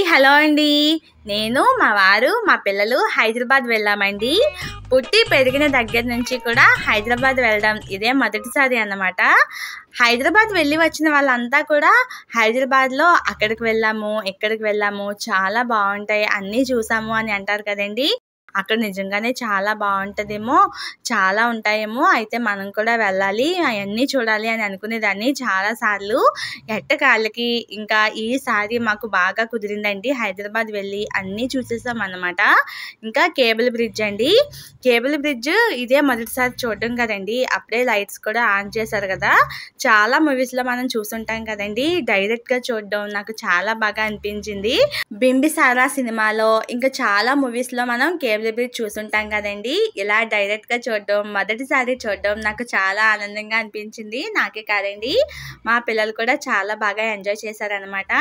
Hello అండి. నేను, మా వారు, మా పిల్లలు హైదరాబాద్ వెళ్ళామండి. పుట్టి పెరిగిన దగ్గర నుంచి కూడా హైదరాబాద్ వెళ్ళడం ఇదే మొదటిసారి అన్నమాట. హైదరాబాద్ వెళ్ళి వచ్చిన వాళ్ళంతా కూడా హైదరాబాద్‌లో అక్కడికి వెళ్ళాము, ఇక్కడికి వెళ్ళాము, చాలా బావుంటాయి, అన్నీ చూసాము అని అంటారు కదండీ! అక్కడ నిజంగానే చాలా బావుంటదేమో, చాలా ఉంటాయేమో, అయితే మనం కూడా వెళ్ళాలి, అయన్నీ చూడాలి అని అనుకునేదాన్ని చాలా సార్లు. ఎట్టకాలకి ఇంకా ఈసారి మాకు బాగా కుదిరిందండి. హైదరాబాద్ వెళ్ళి అన్నీ చూసేసామన్నమాట. ఇంకా కేబుల్ బ్రిడ్జ్ అండి. కేబుల్ బ్రిడ్జ్ ఇదే మొదటిసారి చూడడం కదండీ! అప్పుడే లైట్స్ కూడా ఆన్ చేశారు కదా! చాలా మూవీస్‌లో మనం చూసుంటాం కదండీ! డైరెక్ట్‌గా చూడడం నాకు చాలా బాగా అనిపించింది. 'బింబిసార' సినిమాలో ఇంకా చాలా మూవీస్‌లో మనం కేబుల్ బ్రిడ్జ్ చూసుంటాం కదండీ! ఇలా డైరెక్ట్‌గా చూడడం, మొదటిసారి చూడడం నాకు చాలా ఆనందంగా అనిపించింది. నాకే కాదండి, మా పిల్లలు కూడా చాలా బాగా ఎంజాయ్ చేశారనమాట.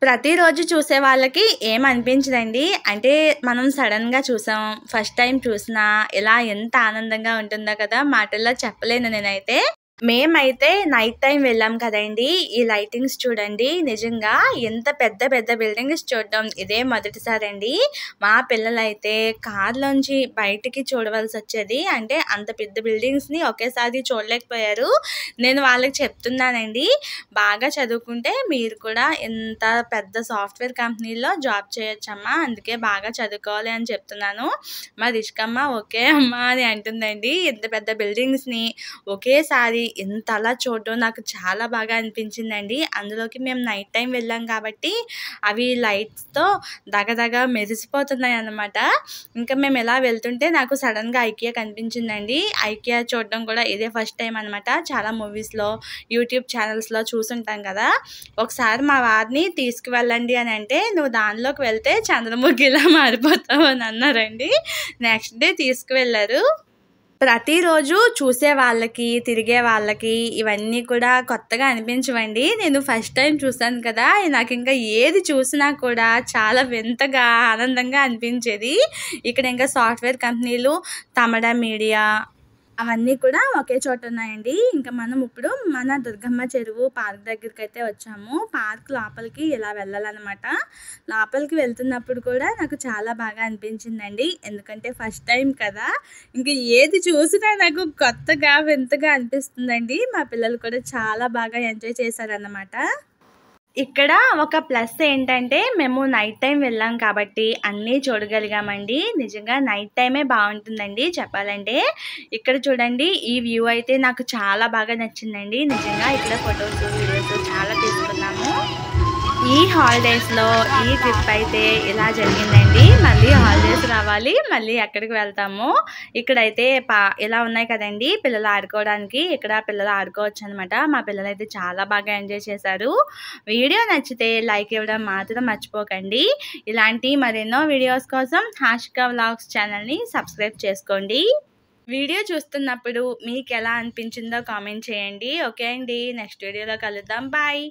ప్రతిరోజు చూసే వాళ్ళకి ఏమనిపించదండి. అంటే మనం సడన్‌గా చూసాం, ఫస్ట్ టైమ్ చూసినా ఇలా ఎంత ఆనందంగా ఉంటుందో కదా! మాటల్లో చెప్పలేను నేనైతే. మేమైతే నైట్ టైమ్ వెళ్ళాం కదండీ! ఈ లైటింగ్స్ చూడండి, నిజంగా ఎంత పెద్ద పెద్ద బిల్డింగ్స్ చూడడం ఇదే మొదటిసారండి. మా పిల్లలైతే కార్‌లోంచి బయటికి చూడవలసొచ్చేది. అంటే అంత పెద్ద బిల్డింగ్స్‌ని ఒకేసారి చూడలేకపోయారు. నేను వాళ్ళకి చెప్తున్నానండి, బాగా చదువుకుంటే మీరు కూడా ఇంత పెద్ద సాఫ్ట్‌వేర్ కంపెనీలో జాబ్ చేయొచ్చమ్మా, అందుకే బాగా చదువుకోవాలి అని చెప్తున్నాను. మా రిష్కమ్మ ఓకే అమ్మా అని అంటుందండి. ఇంత పెద్ద బిల్డింగ్స్‌ని ఒకేసారి ఇంతలా చూడడం నాకు చాలా బాగా అనిపించిందండి. అందులోకి మేము నైట్ టైమ్ వెళ్ళాం కాబట్టి అవి లైట్స్‌తో దగదగ మెరిసిపోతున్నాయన్నమాట. ఇంకా మేము ఇలా వెళ్తుంటే నాకు సడన్‌గా ఐకియా కనిపించిందండి. ఐకియా చూడడం కూడా ఇదే ఫస్ట్ టైం అనమాట. చాలా మూవీస్‌లో, యూట్యూబ్ ఛానల్స్‌లో చూసుంటాం కదా! ఒకసారి మా వారిని తీసుకువెళ్ళండి అని అంటే, "నువ్వు దానిలోకి వెళ్తే చంద్రముఖిలా మారిపోతావు" అని అన్నారండి. నెక్స్ట్ డే తీసుకువెళ్లారు. ప్రతిరోజు చూసే వాళ్ళకి, తిరిగే వాళ్ళకి ఇవన్నీ కూడా కొత్తగా అనిపించవండి. నేను ఫస్ట్ టైమ్ చూసాను కదా! నాకింకా ఏది చూసినా కూడా చాలా వింతగా, ఆనందంగా అనిపించేది. ఇక్కడ ఇంకా సాఫ్ట్‌వేర్ కంపెనీలు, తమడ మీడియా అవన్నీ కూడా ఒకే చోట ఉన్నాయండి. ఇంకా మనం ఇప్పుడు మన దుర్గమ్మ చెరువు పార్క్ దగ్గరికైతే వచ్చాము. పార్క్ లోపలికి ఇలా వెళ్ళాలనమాట. లోపలికి వెళ్తున్నప్పుడు కూడా నాకు చాలా బాగా అనిపించిందండి. ఎందుకంటే ఫస్ట్ టైం కదా! ఇంక ఏది చూసినా నాకు కొత్తగా, వింతగా అనిపిస్తుందండి. మా పిల్లలు కూడా చాలా బాగా ఎంజాయ్ చేశారన్నమాట. ఇక్కడ ఒక ప్లస్ ఏంటంటే, మేము నైట్ టైమ్ వెళ్ళాం కాబట్టి అన్నీ చూడగలిగామండి. నిజంగా నైట్ టైమే బావుంటుందండి చెప్పాలంటే. ఇక్కడ చూడండి, ఈ వ్యూ అయితే నాకు చాలా బాగా నచ్చిందండి. నిజంగా ఇక్కడ ఫోటోస్, వీడియోస్ చాలా తీసుకున్నాము. ఈ హాలిడేస్‌లో ఈ ట్రిప్ అయితే ఇలా జరిగిందండి. మళ్ళీ హాలిడేస్ రావాలి, మళ్ళీ ఎక్కడికి వెళ్తాము. ఇక్కడైతే ఇలా ఉన్నాయి కదండీ పిల్లలు ఆడుకోవడానికి. ఇక్కడ పిల్లలు ఆడుకోవచ్చనమాట. మా పిల్లలైతే చాలా బాగా ఎంజాయ్ చేశారు. వీడియో నచ్చితే లైక్ ఇవ్వడం మాత్రం మర్చిపోకండి. ఇలాంటి మరెన్నో వీడియోస్ కోసం హాషిక వ్లాగ్స్ ఛానల్‌ని సబ్స్క్రైబ్ చేసుకోండి. వీడియో చూస్తున్నప్పుడు మీకెలా అనిపించిందో కామెంట్ చేయండి. ఓకే అండి. నెక్స్ట్ వీడియోలో కలుద్దాం. బాయ్.